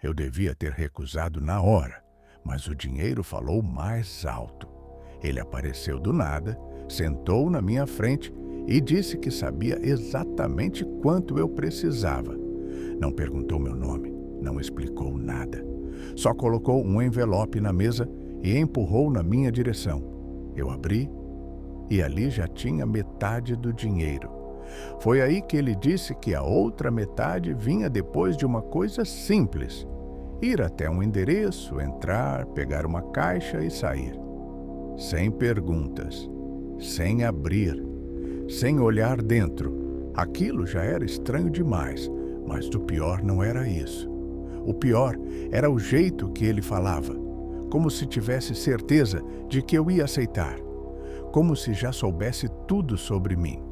Eu devia ter recusado na hora, mas o dinheiro falou mais alto. Ele apareceu do nada, sentou na minha frente e disse que sabia exatamente quanto eu precisava. Não perguntou meu nome, não explicou nada. Só colocou um envelope na mesa e empurrou na minha direção. Eu abri e ali já tinha metade do dinheiro. Foi aí que ele disse que a outra metade vinha depois de uma coisa simples: ir até um endereço, entrar, pegar uma caixa e sair. Sem perguntas, sem abrir, sem olhar dentro. Aquilo já era estranho demais, mas o pior não era isso. O pior era o jeito que ele falava, como se tivesse certeza de que eu ia aceitar, como se já soubesse tudo sobre mim.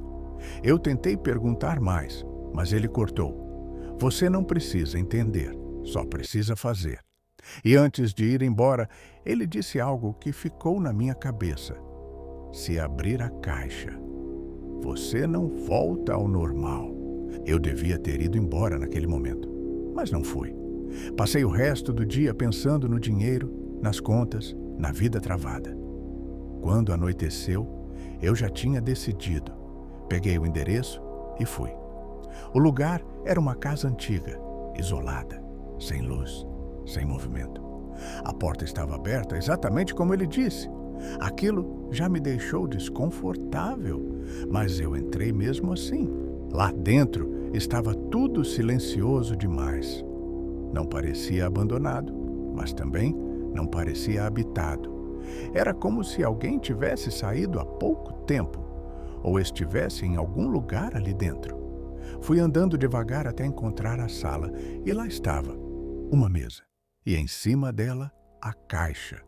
Eu tentei perguntar mais, mas ele cortou. Você não precisa entender, só precisa fazer. E antes de ir embora, ele disse algo que ficou na minha cabeça. Se abrir a caixa, você não volta ao normal. Eu devia ter ido embora naquele momento, mas não fui. Passei o resto do dia pensando no dinheiro, nas contas, na vida travada. Quando anoiteceu, eu já tinha decidido. Peguei o endereço e fui. O lugar era uma casa antiga, isolada, sem luz, sem movimento. A porta estava aberta exatamente como ele disse. Aquilo já me deixou desconfortável, mas eu entrei mesmo assim. Lá dentro estava tudo silencioso demais. Não parecia abandonado, mas também não parecia habitado. Era como se alguém tivesse saído há pouco tempo, ou estivesse em algum lugar ali dentro. Fui andando devagar até encontrar a sala, e lá estava, uma mesa, e em cima dela a caixa,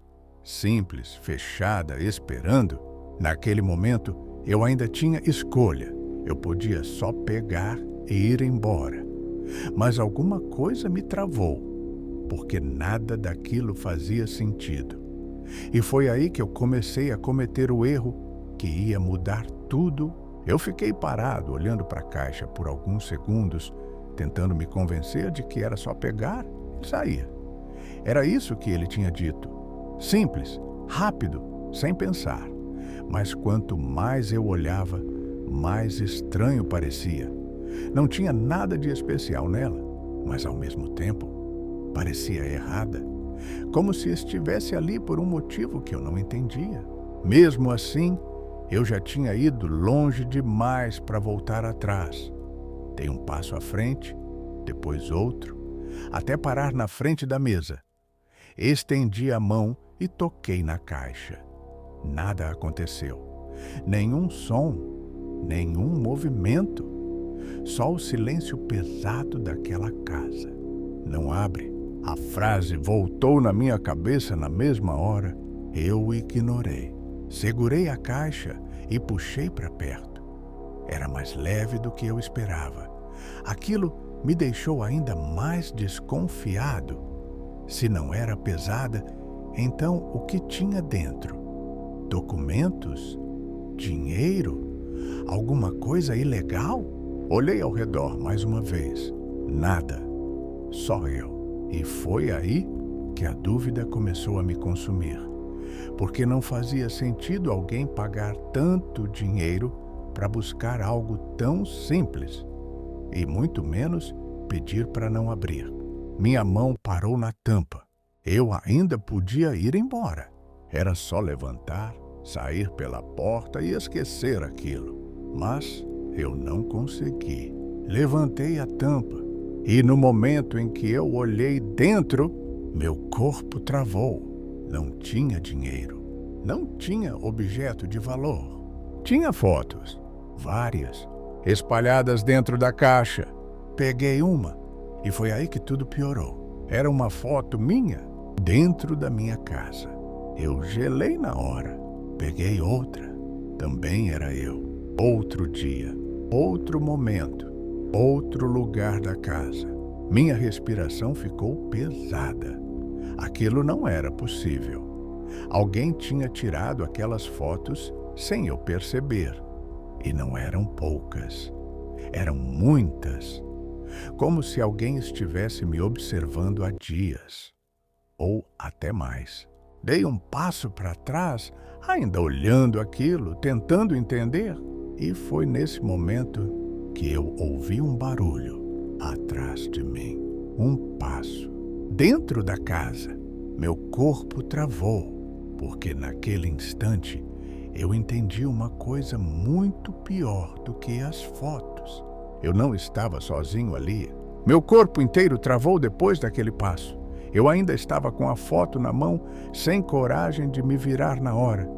simples, fechada, esperando. Naquele momento, eu ainda tinha escolha. Eu podia só pegar e ir embora. Mas alguma coisa me travou, porque nada daquilo fazia sentido. E foi aí que eu comecei a cometer o erro que ia mudar tudo. Eu fiquei parado, olhando para a caixa por alguns segundos, tentando me convencer de que era só pegar e sair. Era isso que ele tinha dito. Simples, rápido, sem pensar. Mas quanto mais eu olhava, mais estranho parecia. Não tinha nada de especial nela, mas ao mesmo tempo parecia errada, como se estivesse ali por um motivo que eu não entendia. Mesmo assim, eu já tinha ido longe demais para voltar atrás. Dei um passo à frente, depois outro, até parar na frente da mesa. Estendi a mão e toquei na caixa. Nada aconteceu. Nenhum som, nenhum movimento. Só o silêncio pesado daquela casa. Não abre. A frase voltou na minha cabeça na mesma hora. Eu o ignorei. Segurei a caixa e puxei para perto. Era mais leve do que eu esperava. Aquilo me deixou ainda mais desconfiado. Se não era pesada, então o que tinha dentro? Documentos? Dinheiro? Alguma coisa ilegal? Olhei ao redor mais uma vez. Nada. Só eu. E foi aí que a dúvida começou a me consumir. Porque não fazia sentido alguém pagar tanto dinheiro para buscar algo tão simples. E muito menos pedir para não abrir. Minha mão parou na tampa. Eu ainda podia ir embora. Era só levantar, sair pela porta e esquecer aquilo. Mas eu não consegui. Levantei a tampa e no momento em que eu olhei dentro, meu corpo travou. Não tinha dinheiro. Não tinha objeto de valor. Tinha fotos, várias, espalhadas dentro da caixa. Peguei uma e foi aí que tudo piorou. Era uma foto minha dentro da minha casa. Eu gelei na hora. Peguei outra. Também era eu. Outro dia, outro momento, outro lugar da casa. Minha respiração ficou pesada. Aquilo não era possível. Alguém tinha tirado aquelas fotos sem eu perceber. E não eram poucas. Eram muitas. como se alguém estivesse me observando há dias, ou até mais. Dei um passo para trás, ainda olhando aquilo, tentando entender, e foi nesse momento que eu ouvi um barulho atrás de mim. Um passo. Dentro da casa, meu corpo travou, porque naquele instante eu entendi uma coisa muito pior do que as fotos. Eu não estava sozinho ali. Meu corpo inteiro travou depois daquele passo. Eu ainda estava com a foto na mão, sem coragem de me virar na hora.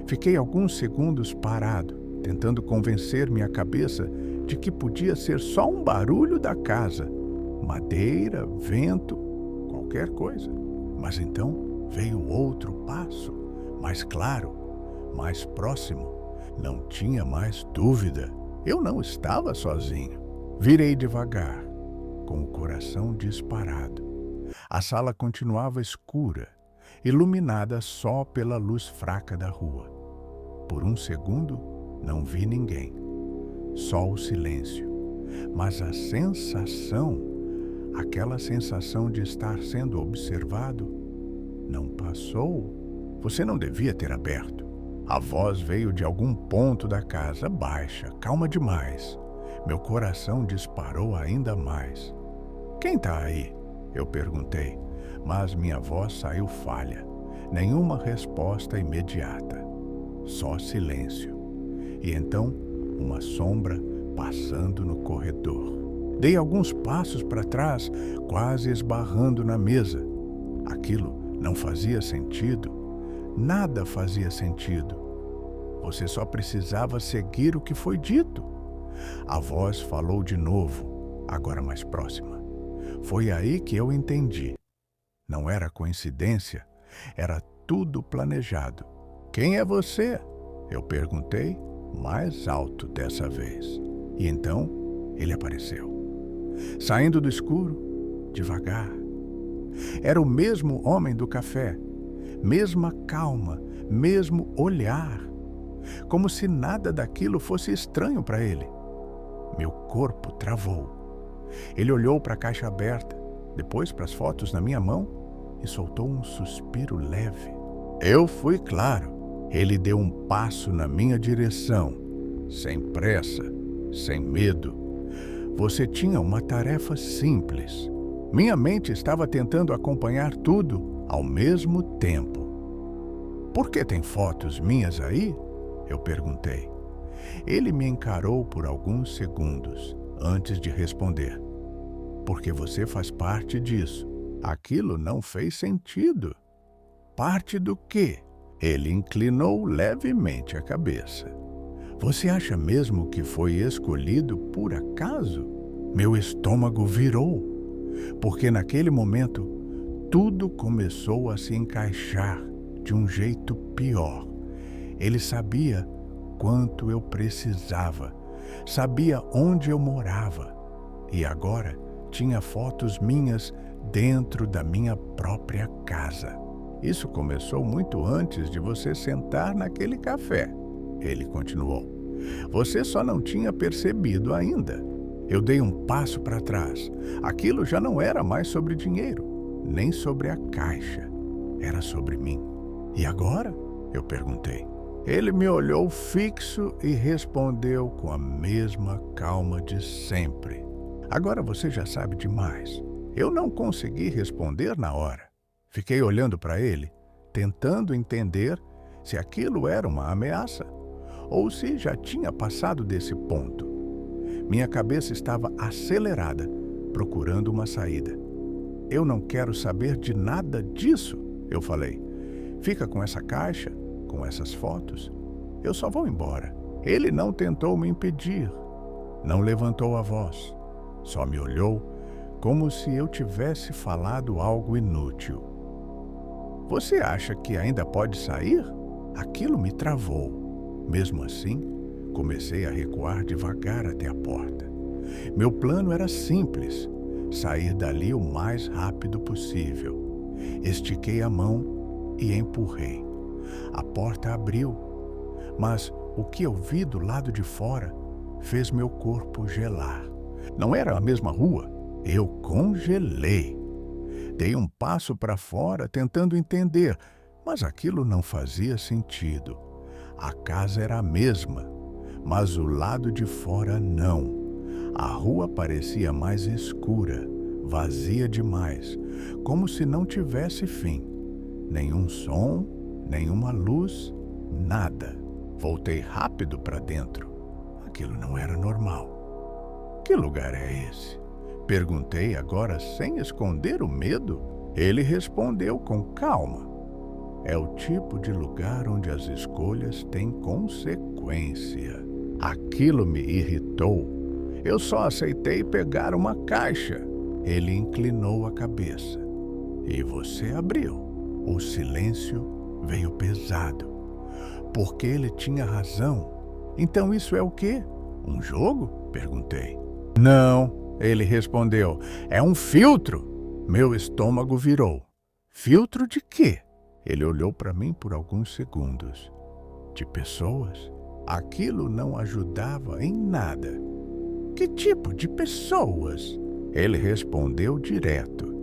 Fiquei alguns segundos parado, tentando convencer minha cabeça de que podia ser só um barulho da casa. Madeira, vento, qualquer coisa. Mas então veio outro passo, mais claro, mais próximo. Não tinha mais dúvida. Eu não estava sozinho. Virei devagar, com o coração disparado. A sala continuava escura, iluminada só pela luz fraca da rua. Por um segundo, não vi ninguém. Só o silêncio. Mas a sensação, aquela sensação de estar sendo observado, não passou. Você não devia ter aberto. A voz veio de algum ponto da casa, baixa, calma demais. Meu coração disparou ainda mais. Quem está aí? Eu perguntei, mas minha voz saiu falha. Nenhuma resposta imediata. Só silêncio. E então, uma sombra passando no corredor. Dei alguns passos para trás, quase esbarrando na mesa. Aquilo não fazia sentido. Nada fazia sentido. Você só precisava seguir o que foi dito. A voz falou de novo, agora mais próxima. Foi aí que eu entendi. Não era coincidência, era tudo planejado. Quem é você? Eu perguntei, mais alto dessa vez. E então ele apareceu. Saindo do escuro, devagar. Era o mesmo homem do café, mesma calma, mesmo olhar. Como se nada daquilo fosse estranho para ele. Meu corpo travou. Ele olhou para a caixa aberta, depois para as fotos na minha mão e soltou um suspiro leve. Eu fui claro. Ele deu um passo na minha direção, sem pressa, sem medo. Você tinha uma tarefa simples. Minha mente estava tentando acompanhar tudo ao mesmo tempo. Por que tem fotos minhas aí? Eu perguntei. Ele me encarou por alguns segundos antes de responder. Porque você faz parte disso. Aquilo não fez sentido. Parte do quê? Ele inclinou levemente a cabeça. Você acha mesmo que foi escolhido por acaso? Meu estômago virou, porque naquele momento tudo começou a se encaixar de um jeito pior. Ele sabia quanto eu precisava, sabia onde eu morava e agora tinha fotos minhas dentro da minha própria casa. Isso começou muito antes de você sentar naquele café, ele continuou. Você só não tinha percebido ainda. Eu dei um passo para trás. Aquilo já não era mais sobre dinheiro, nem sobre a caixa. Era sobre mim. E agora? Eu perguntei. Ele me olhou fixo e respondeu com a mesma calma de sempre. Agora você já sabe demais. Eu não consegui responder na hora. Fiquei olhando para ele, tentando entender se aquilo era uma ameaça ou se já tinha passado desse ponto. Minha cabeça estava acelerada, procurando uma saída. Eu não quero saber de nada disso, eu falei. Fica com essa caixa, com essas fotos. Eu só vou embora. Ele não tentou me impedir, não levantou a voz, só me olhou como se eu tivesse falado algo inútil. Você acha que ainda pode sair? Aquilo me travou. Mesmo assim, comecei a recuar devagar até a porta. Meu plano era simples, sair dali o mais rápido possível. Estiquei a mão e empurrei. A porta abriu, mas o que eu vi do lado de fora fez meu corpo gelar. Não era a mesma rua. Eu congelei. Dei um passo para fora tentando entender, mas aquilo não fazia sentido. A casa era a mesma, mas o lado de fora não. A rua parecia mais escura, vazia demais, como se não tivesse fim. Nenhum som, nenhuma luz, nada. Voltei rápido para dentro. Aquilo não era normal. Que lugar é esse? Perguntei agora sem esconder o medo. Ele respondeu com calma. É o tipo de lugar onde as escolhas têm consequência. Aquilo me irritou. Eu só aceitei pegar uma caixa. Ele inclinou a cabeça. E você abriu. O silêncio veio pesado. Porque ele tinha razão. Então isso é o quê? Um jogo? Perguntei. Não, ele respondeu. É um filtro. Meu estômago virou. Filtro de quê? Ele olhou para mim por alguns segundos. De pessoas? Aquilo não ajudava em nada. Que tipo de pessoas? Ele respondeu direto.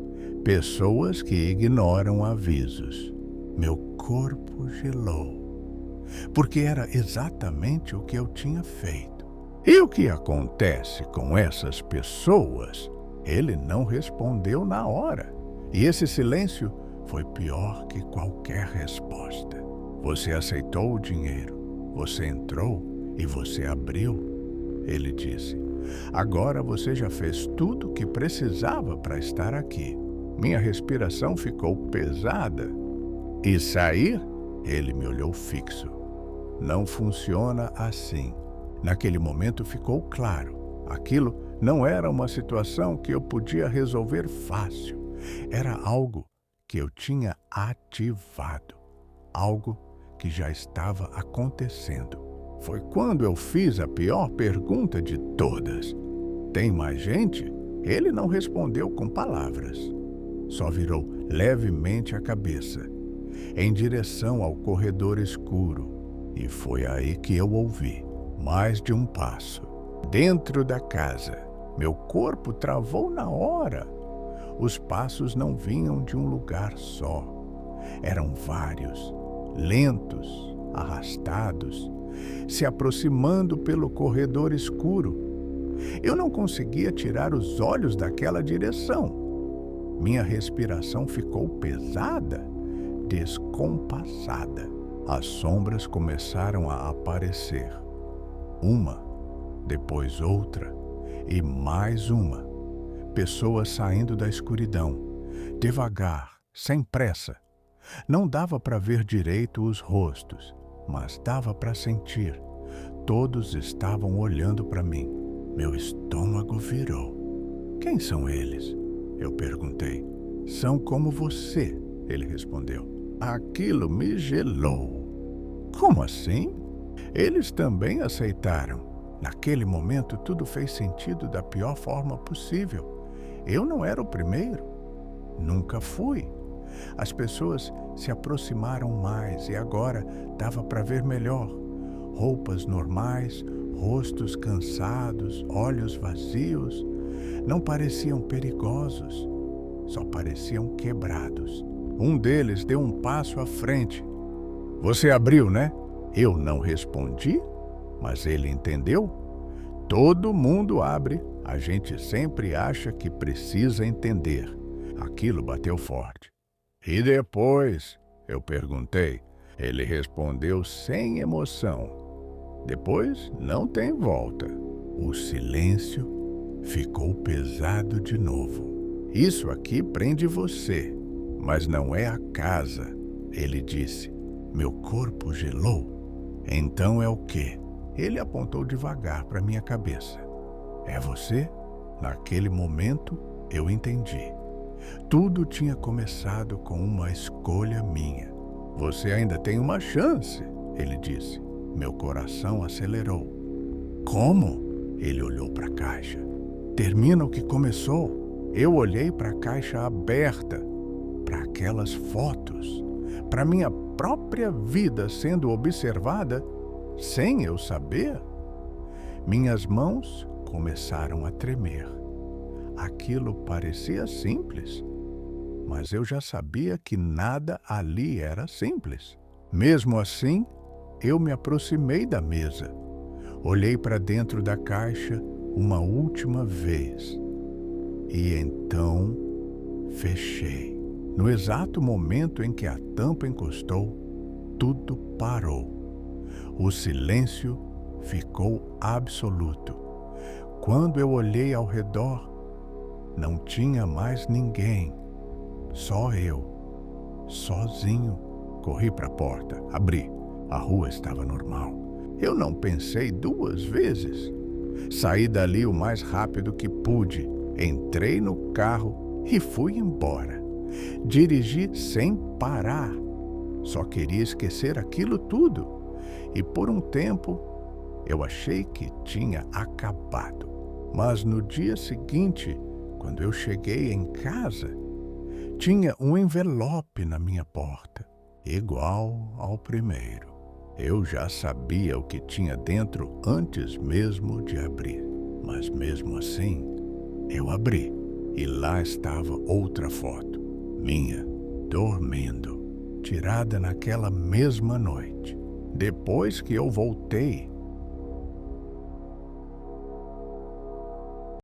Pessoas que ignoram avisos. Meu corpo gelou. Porque era exatamente o que eu tinha feito. E o que acontece com essas pessoas? Ele não respondeu na hora. E esse silêncio foi pior que qualquer resposta. Você aceitou o dinheiro. Você entrou e você abriu. Ele disse. Agora você já fez tudo o que precisava para estar aqui. Minha respiração ficou pesada. E sair? Ele me olhou fixo. Não funciona assim. Naquele momento ficou claro. Aquilo não era uma situação que eu podia resolver fácil. Era algo que eu tinha ativado. Algo que já estava acontecendo. Foi quando eu fiz a pior pergunta de todas. Tem mais gente? Ele não respondeu com palavras. Só virou levemente a cabeça, em direção ao corredor escuro. E foi aí que eu ouvi. Mais de um passo. Dentro da casa. Meu corpo travou na hora. Os passos não vinham de um lugar só. Eram vários, lentos, arrastados, se aproximando pelo corredor escuro. Eu não conseguia tirar os olhos daquela direção. Minha respiração ficou pesada, descompassada. As sombras começaram a aparecer. Uma, depois outra e mais uma. Pessoas saindo da escuridão, devagar, sem pressa. Não dava para ver direito os rostos, mas dava para sentir. Todos estavam olhando para mim. Meu estômago virou. Quem são eles? Eu perguntei. São como você, ele respondeu. Aquilo me gelou. Como assim? Eles também aceitaram. Naquele momento, tudo fez sentido da pior forma possível. Eu não era o primeiro. Nunca fui. As pessoas se aproximaram mais e agora dava para ver melhor. Roupas normais, rostos cansados, olhos vazios. Não pareciam perigosos, só pareciam quebrados. Um deles deu um passo à frente. Você abriu, né? Eu não respondi, mas ele entendeu. Todo mundo abre, a gente sempre acha que precisa entender. Aquilo bateu forte. E depois? Eu perguntei. Ele respondeu sem emoção. Depois não tem volta. O silêncio ficou pesado de novo. Isso aqui prende você, mas não é a casa, ele disse. Meu corpo gelou. Então é o quê? Ele apontou devagar para minha cabeça. É você? Naquele momento, eu entendi. Tudo tinha começado com uma escolha minha. Você ainda tem uma chance, ele disse. Meu coração acelerou. Como? Ele olhou para a caixa. Termina o que começou. Eu olhei para a caixa aberta, para aquelas fotos, para minha própria vida sendo observada sem eu saber. Minhas mãos começaram a tremer. Aquilo parecia simples, mas eu já sabia que nada ali era simples. Mesmo assim, eu me aproximei da mesa. Olhei para dentro da caixa uma última vez. E então fechei. No exato momento em que a tampa encostou, tudo parou. O silêncio ficou absoluto. Quando eu olhei ao redor, não tinha mais ninguém. Só eu, sozinho. Corri para a porta, abri. A rua estava normal. Eu não pensei duas vezes. Saí dali o mais rápido que pude. Entrei no carro e fui embora. Dirigi sem parar. Só queria esquecer aquilo tudo. E por um tempo, eu achei que tinha acabado. Mas no dia seguinte, quando eu cheguei em casa, tinha um envelope na minha porta, igual ao primeiro. Eu já sabia o que tinha dentro antes mesmo de abrir. Mas mesmo assim, eu abri e lá estava outra foto, minha, dormindo, tirada naquela mesma noite. Depois que eu voltei,